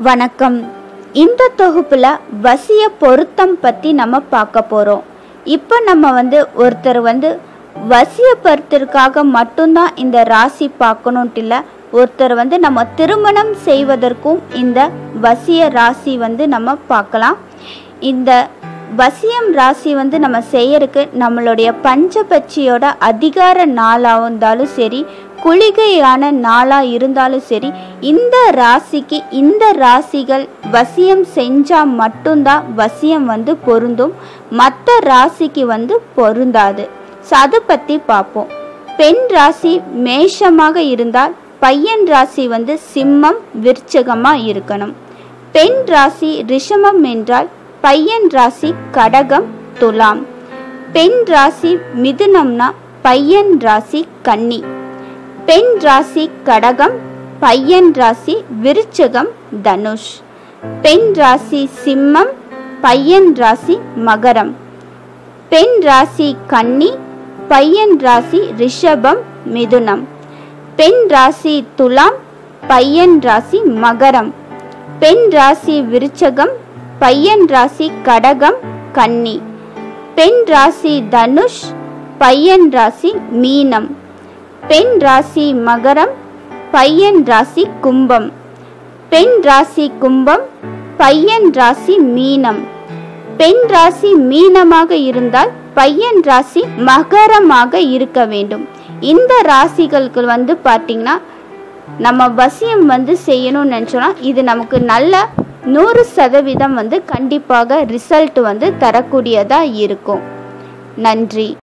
வணக்கம். இந்த தொகுப்புல வசிய பொருத்தம் பத்தி நம்ம பார்க்க போறோம். இப்போ நம்ம ஒருத்தர் வசியப்படுத்துறதுக்காக மட்டும்தான் இந்த ராசி பார்க்கணுன்ட்டு இல்லை. ஒருத்தர் நம்ம திருமணம் செய்வதற்கும் இந்த வசிய ராசி நம்ம பார்க்கலாம். இந்த வசியம் ராசி நம்ம செய்யறதுக்கு நம்மளுடைய பஞ்சபட்சியோட அதிகார நாளாக இருந்தாலும் சரி, குளிகையான நாளாக இருந்தாலும் சரி, இந்த ராசிக்கு இந்த ராசிகள் வசியம் செஞ்சால் மட்டும்தான் வசியம் பொருந்தும். மற்ற ராசிக்கு பொருந்தாது. ஸோ அதை பற்றி பார்ப்போம். பெண் ராசி மேஷமாக இருந்தால் பையன் ராசி சிம்மம் விருச்சகமாக இருக்கணும். பெண் ராசி ரிஷமம் என்றால் பையன் ராசி கடகம் துலாம். பெண் ராசி மிதுனம்னா பையன் ராசி கன்னி. பெண் ராசி கடகம், பையன் ராசி விருச்சகம் தனுஷ். பெண் ராசி சிம்மம், பையன் ராசி மகரம். பெண் ராசி கன்னி, பையன் ராசி ரிஷபம் மிதுனம். பெண் ராசி துலாம், பையன் ராசி மகரம். பெண் ராசி விருச்சகம், பையன் ராசி கடகம் கன்னி. பெண் ராசி தனுஷ், பையன் ராசி மீனம். பெண் ராசி மகரம், பையன் ராசி கும்பம். பெண் ராசி கும்பம், பையன் ராசி மீனம். பெண் ராசி மீனமாக இருந்தால் பையன் ராசி மகரமாக இருக்க வேண்டும். இந்த ராசிகளுக்கு பார்த்தீங்கன்னா நம்ம வசியம் செய்யணும்னு நினச்சோன்னா இது நமக்கு நல்ல 100% கண்டிப்பாக ரிசல்ட் தரக்கூடியதாக இருக்கும். நன்றி.